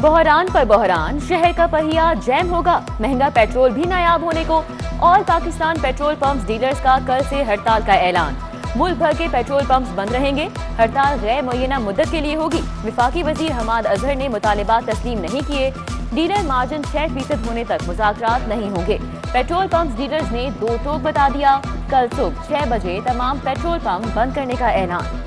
बहरान पर बहरान, शहर का पहिया जैम होगा, महंगा पेट्रोल भी नायाब होने को। All Pakistan petrol pumps dealers का कल से हड़ताल का ऐलान। मुल्क भर के पेट्रोल पंप्स बंद रहेंगे। हड़ताल गैर मुअय्यना मुद्दत के लिए होगी। विफाकी वजीर हमाद अजहर ने मुतालिबात तस्लीम नहीं किए। डीलर मार्जिन 6% होने तक मुज़ाकरात नहीं होंगे। पेट्रोल पंप्स डीलर्स ने दो टोक बता दिया। कल सुबह 6 बजे तमाम पेट्रोल पंप बंद करने का ऐलान।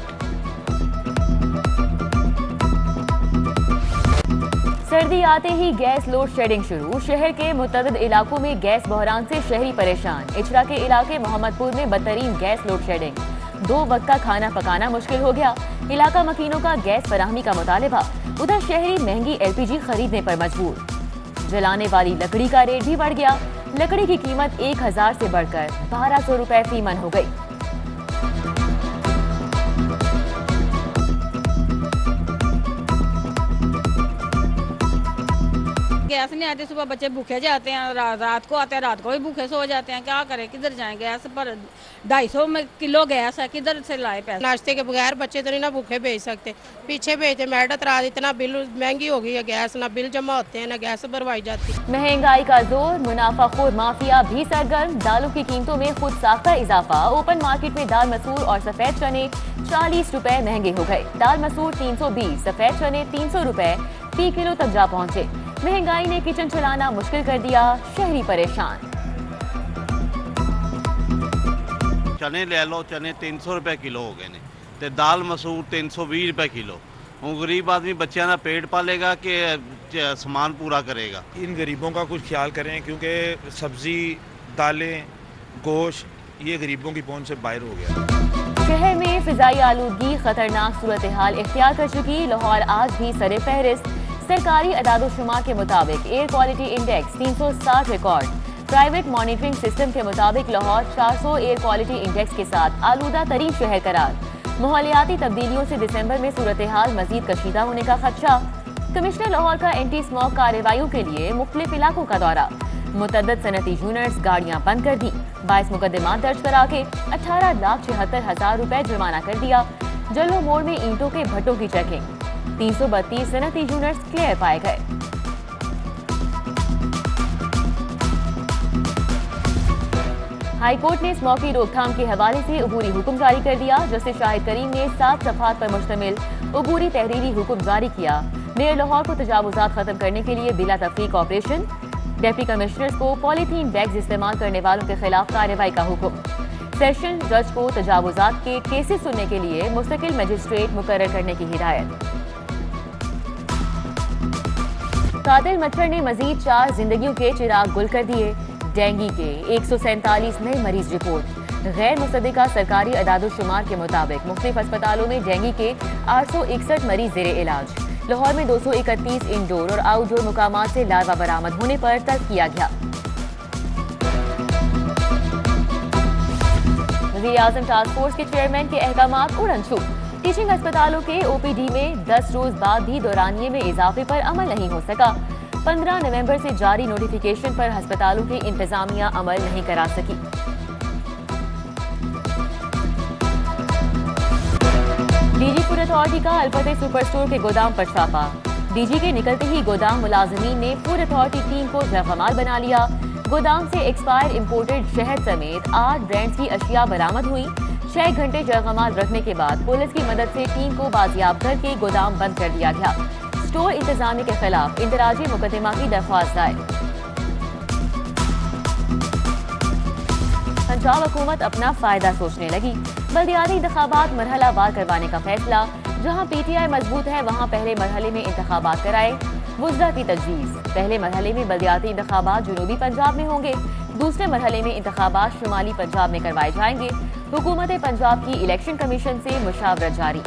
सर्दी आते ही गैस लोड शेडिंग शुरू। शहर के मुतअद्दिद इलाकों में गैस बहरान से शहरी परेशान। इचरा के इलाके मोहम्मदपुर में बदतरीन गैस लोड शेडिंग। 2 वक्त का खाना पकाना मुश्किल हो गया। इलाका मकीनों का गैस फराहमी का मुतालिबा। उधर शहरी महंगी LPG खरीदने पर मजबूर। जलाने वाली लकड़ी का रेट भी बढ़ गया। लकड़ी की कीमत 1000 से बढ़कर 1200 रुपए फी मन हो गई। गैस नहीं आती, सुबह बच्चे भूखे जाते हैं, रात को आते हैं, रात को भी भूखे सो जाते हैं। क्या करें, किधर जाएं? गैस पर 250 किलो गैस है, किधर से लाए पैसे? नाश्ते के बगैर बच्चे तो नहीं ना भूखे भेज सकते, पीछे भेजते। मैडत रात इतना बिल महंगी हो गई है, गैस ना बिल जमा होते हैं ना गैस भरवाई जाती। महंगाई का जोर, मुनाफाखोर माफिया भी सरगर्म। दालों की कीमतों में खुद साख्ता इजाफा। ओपन मार्केट में दाल मसूर और सफेद चने 40 रुपए महंगे हो गए। दाल मसूर 320, सफेद चने 300 रुपए फी किलो तक जा पहुंचे। महंगाई ने किचन चलाना मुश्किल कर दिया। शहरी परेशान। चने ले लो, चने 300 रुपए किलो हो गए ने, ते दाल मसूर 320 रुपए किलो। हूँ गरीब आदमी बच्चों का पेट पालेगा कि सामान पूरा करेगा? इन गरीबों का कुछ ख्याल करें, क्योंकि सब्जी, दालें, गोश्त ये गरीबों की पहुंच से बाहर हो गया। शहर में फिजाई आलूदगी खतरनाक सूरत हाल इख्तियार कर चुकी। लाहौर आज भी सरे फहरिस्त। सरकारी अदादोशुमार के मुताबिक air quality index 360 record. Private monitoring system के मुताबिक लाहौर 400 एयर क्वालिटी इंडेक्स के साथ आलूदा तरीन शहर करार। माहौलियाती तब्दीलियों से दिसंबर में सूरत हाल मजीद कशीदा होने का खदशा। कमिश्नर लाहौर का एंटी स्मोक कार्रवाइयों के लिए मुख्तलिफ इलाकों का दौरा। मुतअद्दिद सनती यूनिट्स गाड़ियां बंद कर दी। 22 मुकदमा दर्ज करा के 18,76,000 रुपए जुर्माना कर दिया। जल्लो मोड़ में ईंटों के भट्टों की चेकिंग। 332 सनती यूनिट्स क्लियर पाए गए। हाईकोर्ट ने स्मोकी रोकथाम के हवाले से अबूरी हुक्म जारी कर दिया। जस्टिस शाहिद करीम ने 7 सफ़हात पर मुश्तमिल अबूरी तहरीरी हुक्म जारी किया। मेयर लाहौर को तजावुजात खत्म करने के लिए बिला तफरीक ऑपरेशन। डिप्टी कमिश्नर्स को पॉलीथीन बैग्स इस्तेमाल करने वालों के खिलाफ कार्रवाई का हुक्म। सेशन जज को तजावुजात के केसेस सुनने के लिए मुस्तकिल मजिस्ट्रेट मुकर्रर करने की हिदायत। कातिल मच्छर ने मजीद 4 जिंदगियों के चिराग गुल कर दिए। डेंगू के 147 नए मरीज रिपोर्ट। गैर मुसद्दिका सरकारी अदादोशुमार के मुताबिक मुख्तलिफ अस्पतालों में डेंगू के 861 मरीज जेरे इलाज। लाहौर में 231 इंडोर और आउटडोर मुकामात से लार्वा बरामद होने पर तल्ब किया गया। वज़ीर आज़म टास्क फोर्स के चेयरमैन के अहकामात उड़नछू। टीचिंग अस्पतालों के OPD में 10 रोज बाद भी दौरानिये में इजाफे पर अमल नहीं हो सका। 15 नवंबर से जारी नोटिफिकेशन पर अस्पतालों की इंतजामिया अमल नहीं करा सकी। DG फूड अथॉरिटी का अलपते सुपर स्टोर के गोदाम पर छापा। DG के निकलते ही गोदाम मुलाजमीन ने फूड अथॉरिटी टीम को जरकमाल बना लिया। गोदाम से एक्सपायर इम्पोर्टेड शहद समेत 8 ब्रांड्स की अशिया बरामद हुई। 6 घंटे जरकमाल रखने के बाद पुलिस की मदद से टीम को बाजियाब करके गोदाम बंद कर दिया गया। स्टोर इंतजामिया के खिलाफ इंदराजी मुकदमा की दरख्वास्त दायर। पंजाब हुकूमत अपना फायदा सोचने लगी। बल्दियाती इंतखाबात मरहलावार करवाने का फैसला। जहां PTI मजबूत है वहां पहले मरहले में इंतखाबात कराए। वुज़रा की तजवीज़। पहले मरहले में बल्दियाती इंतखाबात जनूबी पंजाब में होंगे। दूसरे मरहले में इंतखाबात शुमाली पंजाब में करवाए जाएंगे। हुकूमत पंजाब की इलेक्शन कमीशन से मुशावरत जारी।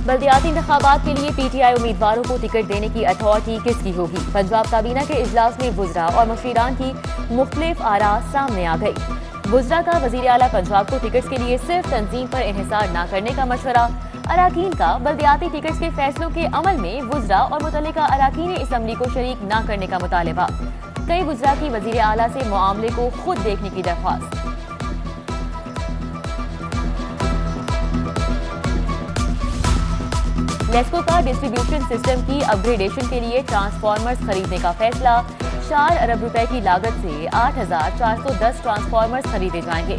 बल्दियाती इंतखाबात के लिए PTI उम्मीदवारों को टिकट देने की अथॉरिटी किसकी होगी? पंजाब काबीना के इजलास में वुज़रा और मुशीरान की मुख्तलिफ आरा सामने आ गई। वुज़रा का वज़ीर आला पंजाब को टिकट्स के लिए सिर्फ तंजीम पर इन्हिसार न करने का मशवरा। अराकीन का बल्दियाती टिकट्स के फैसलों के अमल में वुज़रा और मुतल्लिका अराकीन असम्बली को शरीक न करने का मुतालिबा। कई वुज़रा की वज़ीर आला से मामले को खुद देखने की दरख्वास्त। लेस्को का डिस्ट्रीब्यूशन सिस्टम की अपग्रेडेशन के लिए ट्रांसफार्मर्स खरीदने का फैसला। 4 अरब रुपए की लागत से 8,410 ट्रांसफार्मर्स खरीदे जाएंगे।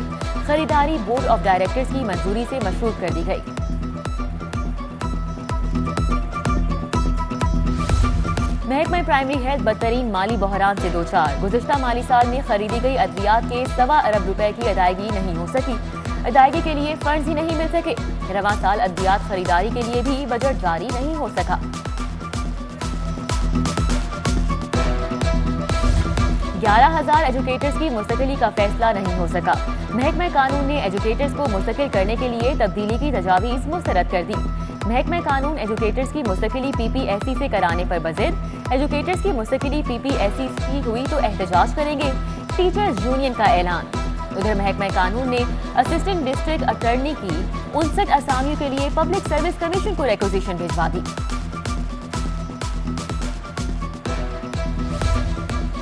खरीदारी बोर्ड ऑफ डायरेक्टर्स की मंजूरी से मशरूत कर दी गई। महकमा प्राइमरी हेल्थ बदतरीन माली बहरान से दो चार। गुज़िश्ता माली साल में खरीदी गई अद्वियात के 1.25 अरब रुपए की अदायगी नहीं हो सकी। अदायगी के लिए फंड्स ही नहीं मिल सके। रवां साल अद्वियात खरीदारी के लिए भी बजट जारी नहीं हो सका। 11,000 एजुकेटर्स की मुस्तकिली का फैसला नहीं हो सका। महकमा कानून ने एजुकेटर्स को मुस्तकिल करने के लिए तब्दीली की तजावीज़ मुस्तरद कर दी। महकमा कानून एजुकेटर्स की मुस्तकिली PPSC से कराने पर बज़िद। एजुकेटर्स की मुस्तकिली PPSC की हुई तो एहतजाज करेंगे, टीचर्स यूनियन का ऐलान। उधर महकमा कानून ने असिस्टेंट डिस्ट्रिक्ट अटॉर्नी की 59 असामियों के लिए पब्लिक सर्विस कमीशन को रिक्वेजिशन भिजवा दी।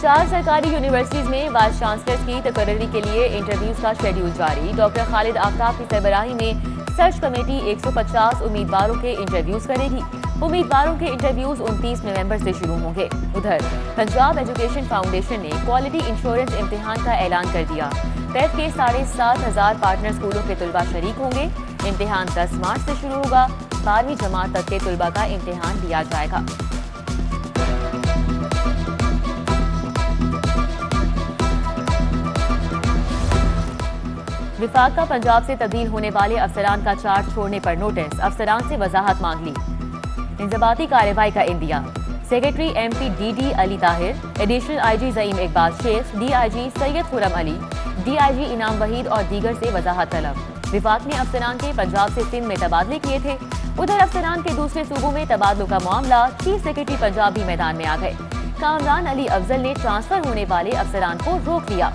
4 सरकारी यूनिवर्सिटीज में वाइस चांसलर्स की तकर्री के लिए इंटरव्यूज का शेड्यूल जारी। डॉक्टर खालिद आफ्ताब की सरबराही में सर्च कमेटी 150 उम्मीदवारों के इंटरव्यूज करेगी। उम्मीदवारों के इंटरव्यूज 29 नवंबर से शुरू होंगे। उधर पंजाब एजुकेशन फाउंडेशन ने क्वालिटी इंश्योरेंस इम्तिहान का ऐलान कर दिया। टेट के 7,500 पार्टनर स्कूलों के तुलबा शरीक होंगे। इम्तिहान 10 मार्च से शुरू होगा। 12वीं जमात तक के तुलबा का इम्तिहान लिया जाएगा। विफाक का पंजाब से तब्दील होने वाले अफसरान का चार्ज छोड़ने पर नोटिस। अफसरान से वजाहत मांग ली। इंजबाती कार्रवाई का इंदिया। Secretary MP DD Ali Tahir, additional IG Zaeem Iqbal Sheikh, DIG Syed Khurram Ali, DIG Inam Waheed और दीगर से वजाहत तलब। विफाक ने अफसरान के पंजाब से सिंध में तबादले किए थे। उधर अफसरान के दूसरे सूबों में तबादलों का मामला। चीफ सेक्रेटरी पंजाब भी मैदान में आ गए। कामरान अली अफजल ने ट्रांसफर होने वाले अफसरान को रोक दिया।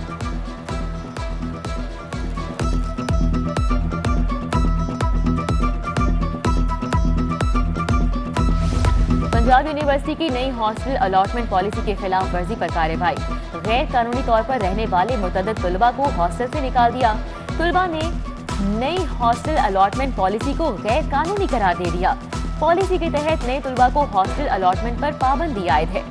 पंजाब यूनिवर्सिटी की नई हॉस्टल अलॉटमेंट पॉलिसी के खिलाफ वर्जी पर कार्रवाई। गैर कानूनी तौर पर रहने वाले मुतअद्दिद तुलबा को हॉस्टल से निकाल दिया। तुलबा ने नई हॉस्टल अलॉटमेंट पॉलिसी को गैर कानूनी करार दे दिया। पॉलिसी के तहत नए तुलबा को हॉस्टल अलॉटमेंट पर पाबंदी आयद है।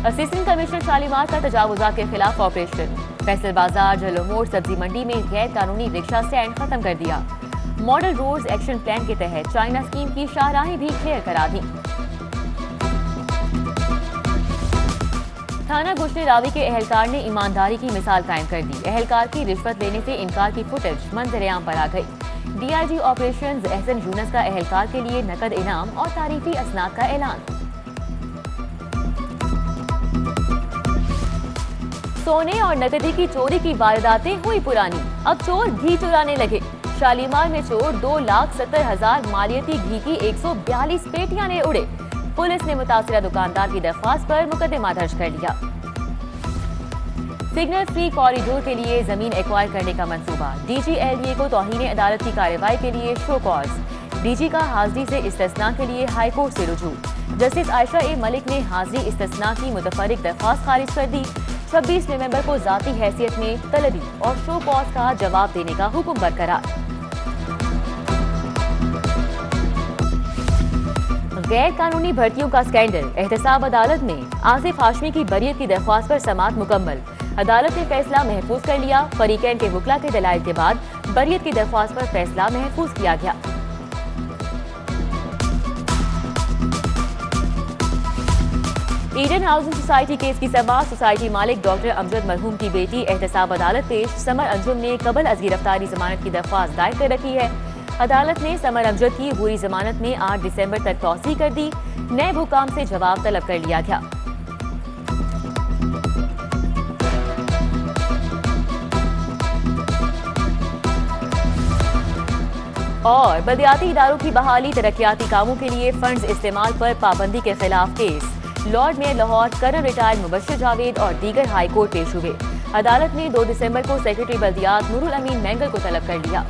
असिस्टेंट कमिश्नर शालीमार का तजावुजात के खिलाफ ऑपरेशन। फैसल बाजार, जलो मोड़, सब्जी मंडी में गैर कानूनी रिक्शा स्टैंड खत्म कर दिया। मॉडल रोड्स एक्शन प्लान के तहत चाइना स्कीम की शाहराहें भी क्लियर करा दी। थाना गुश्ते रावी के एहलकार ने ईमानदारी की मिसाल कायम कर दी। एहलकार की रिश्वत लेने से इनकार की फुटेज मंजर-ए-आम पर आ गई। DIG ऑपरेशंस एहसन यूनस का एहलकार के लिए नकद इनाम और तारीफी असनाद का ऐलान। सोने और नकदी की चोरी की वारदातें हुई पुरानी, अब चोर घी चुराने लगे। शालीमार में चोर 2,70,000 मालियती घी की 142 पेटियां ले उड़े। पुलिस ने मुतासिरा दुकानदार की दरख्वास्त पर मुकदमा दर्ज कर लिया। सिग्नल फ्री कॉरिडोर के लिए जमीन एक्वायर करने का मंसूबा। DG LDA को तौहीन अदालत की कार्रवाई के लिए शो कॉज। DG का हाजिरी से इस्तिस्ना के लिए हाई कोर्ट से रुजू। जस्टिस आयशा ए मलिक ने हाजिरी इस्तिस्ना की मुतफर्रिक दरख्वास्त खारिज कर दी। 26 नवंबर को जाती हैसियत में तलबी और शो कॉज का जवाब देने का हुक्म बरकरार। गैर कानूनी भर्तियों का स्कैंडल। एहतसाब अदालत में आसिफ हाशमी की बरियत की दरख्वास्त पर समाअत मुकम्मल। अदालत ने फैसला महफूज कर लिया। फरीकैन के वकला के दलाइल के बाद बरियत की दरख्वास्त पर फैसला महफूज किया गया। ईडन हाउसिंग सोसाइटी केस की समाअत। सोसाइटी मालिक डॉक्टर अमजद मरहूम की बेटी एहतसाब अदालत पेश। समर अंजुम ने कबल अज़ गिरफ्तारी जमानत की दरख्वास्त दायर कर रखी है। अदालत ने समर अमजद की पूरी जमानत में 8 दिसंबर तक तौसीह कर दी। नए हुकाम से जवाब तलब कर लिया गया। और बलदियाती इदारों की बहाली, तरक्याती कामों के लिए फंड्स इस्तेमाल पर पाबंदी के खिलाफ केस। लॉर्ड मेयर लाहौर, करम रिटायर्ड मुबश्शिर जावेद और दीगर हाई कोर्ट पेश हुए। अदालत ने 2 दिसंबर को सेक्रेटरी बल्दियात नूरुल अमीन मैंगल को तलब कर लिया।